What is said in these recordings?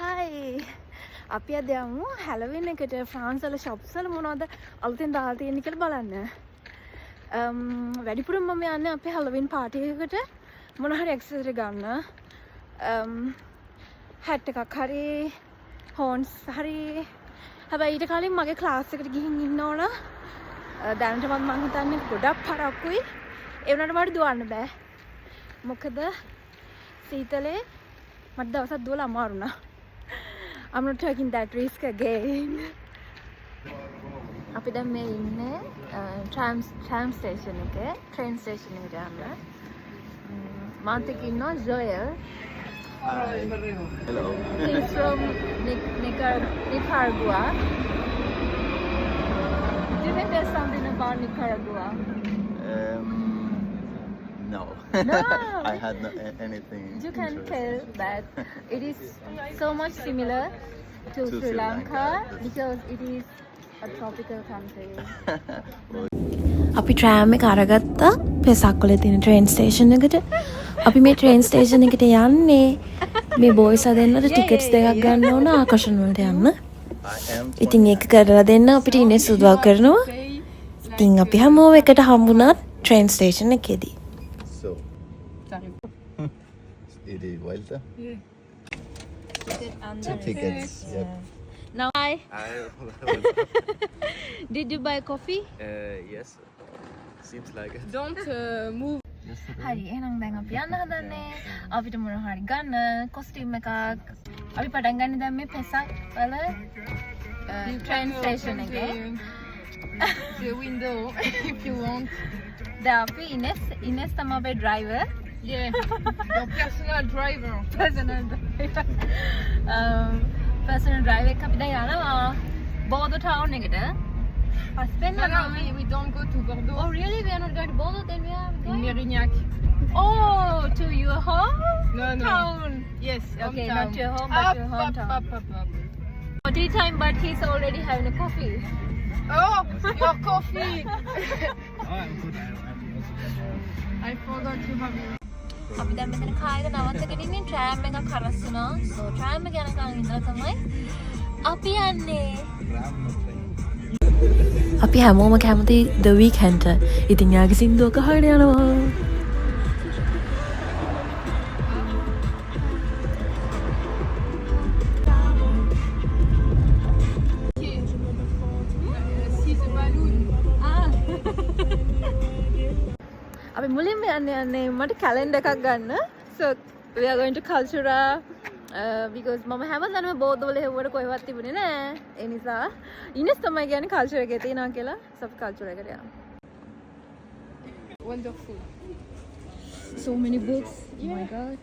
Hi. අපි අද යමු හැලොවින් එකට ෆ්‍රාන්ස් වල shops වල මොනවද අලුතෙන් දාලා තියෙන්නේ කියලා බලන්න. වැඩිපුරම මම යන්නේ අපේ හැලොවින් පාටි එකකට මොන හරි ඇක්සසරි ගන්න. hat එකක් හරි horns හරි. හැබැයි ඊට කලින් මගේ ක්ලාස් එකට ගිහින් ඉන්න ඕන. දැනටමත් මම හිතන්නේ ගොඩක් පරක්කුයි. ඒ වුණාට මට දුවන්න බෑ. මොකද සීතලේ මට දවසක් දුවලා අමාරු වුණා. I'm not taking that risk again. අපි දැන් මේ ඉන්නේ tram station එකේ, train station එකට යන්න. මාත් එක්ක ඉන්නවා Joel. Hello. He's from Nicaragua. Do you think there's something about Nicaragua? No. No. I had anything. You can interesting. tell that it is so much similar to Sri Lanka because it is a tropical country. අපි tram එක අරගත්තා පෙසක්කොලේ තියෙන train station එකට. අපි මේ train station එකට යන්නේ මේ boys දෙන්නට ටිකට්ස් දෙකක් ගන්න ඕන ආකර්ෂණ වලට යන්න. ඉතින් ඒක කරලා දෙන්න අපිට ඉන්නේ සුදුවක් කරනවා. ඉතින් අපි හැමෝම එකට හම්බුණා ට්‍රේන් ස්ටේෂන් එකේදී. So. Ida y vuelta. Two tickets. Yep. Now Did you buy coffee? Yes. Seems like it. Don't move. හරි එහෙනම් දැන් අපි යන්න හදන්නේ. අපිට මොන හරි ගන්න කොස්ටියුම් එකක්. අපි පටන් ගන්න දැන් මේ පෙසක් වල train station එකේ. The window if you want. දැන් අපි ඉනෙස් තමයි අපේ driver. Yeah. Your personal driver. personal driver. personal driver එක අපි දැන් යනවා Bordeaux town එකට. No, no, we don't go to Bordeaux. Oh really? We are not going to Bordeaux, then we are In going? Mérignac. Oh, to your home? No, no. Town. Yes. Okay, hometown. not your home, but Up, your up, hometown. up. For tea time, but he's already having a coffee. Oh, your coffee. I forgot to have it. අපි දැන් මෙතන කායක නවත්තගෙන ඉන්නේ tram එකක් හරස් වුණා. So tram එක යනකම් ඉඳලා තමයි අපි යන්නේ. අපි හැමෝම කැමති The Weeknd. ඉතින් යාගේ සින්දුවක අහගෙන යනවා. See the balloon. අපි මුලින්ම යන්නේ මට කැලෙන්ඩර් එකක් ගන්න. So we are going to Cultura because මම හැමදාම බෝධවල හෙව්වට කොහෙවත් තිබුණේ නෑ. ඒ නිසා ඉනෙස් තමයි කියන්නේ කල්චර් එකේ තියෙනවා කියලා. So අපි කල්චර් එකට යමු. Wonderful. So many books. Oh my god.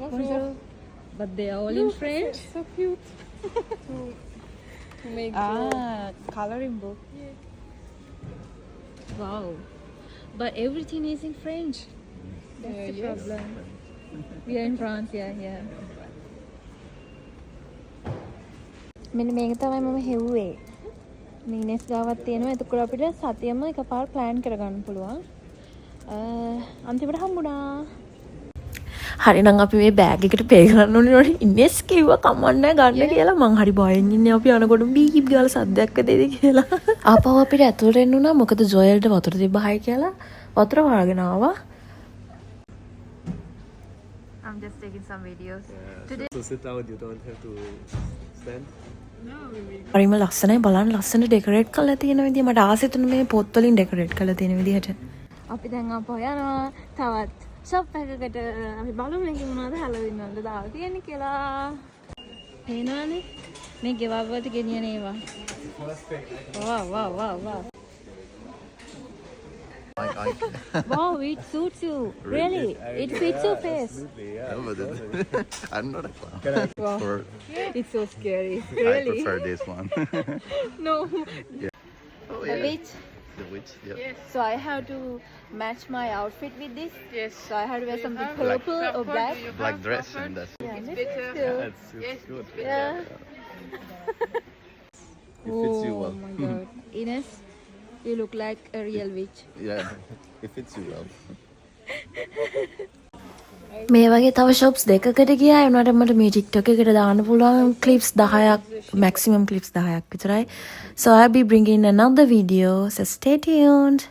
Bonjour. But they are all in French. So cute. to make Coloring book. Wow. But everything is in French. That's the yes. problem. We are in France, yeah. මෙන්න මේක තමයි මම හෙව්වේ. මේ ඉනෙස් ගාවක් තියෙනවා. එතකොට අපිට සතියෙම එකපාර plan කරගන්න පුළුවන්. අන්තිමට හම්බුණා. හරි නම් අපි මේ බෑග් එකට පේ කරන්න ඕනේ ඉනෙස් කිව්වා කමන්නේ ගන්න කියලා මං හරි බයෙන් ඉන්නේ අපි යනකොට බීප් ගාලා සද්දයක් වෙදේද කියලා. ආපහු අපිට ඇතුළට එන්න උනා මොකද ජොයල්ට වතුර තිබ්බහයි කියලා වතුර හොයාගෙන ආවා. I'm just taking some videos. Today So sit down, you don't have to stand. හරිම ලස්සනයි බලන්න ලස්සන ඩෙකොරේට් කරලා තියෙන විදිය මට ආසෙත් උනේ මේ පොත් වලින් ඩෙකොරේට් කරලා තියෙන විදිහට. අපි දැන් ආපහු යනවා තවත් ෂොප් එකකට අපි බලමු මේක මොනවද හැලොවින් වලට දාලා තියෙන්නේ කියලා. පේනවනේ මේ ගෙවව්වට ගෙනියන ඒවා. Wow. Wow, it suits you. Really? It fits your face. Absolutely, yeah. No, but I'm not a clown. Wow. Or It's so scary. I Really? prefer this one. No. Oh, The witch. The witch, yeah. Yes. So I have to match my outfit with this. Yes. So I have to wear something Black. purple or black. Black dress and that's Yeah, It's this better. is cute. That's Yes, good. it's better. Yeah. it fits you Oh well. my god. Ines, you look like a real witch. Yeah, it fits you well. මේ වගේ තව shops දෙකකට ගියා වුණාට මට මේ TikTok එකට දාන්න පුළුවන් clips 10ක් maximum clips 10ක් විතරයි. So I'll be bringing another video, so stay tuned.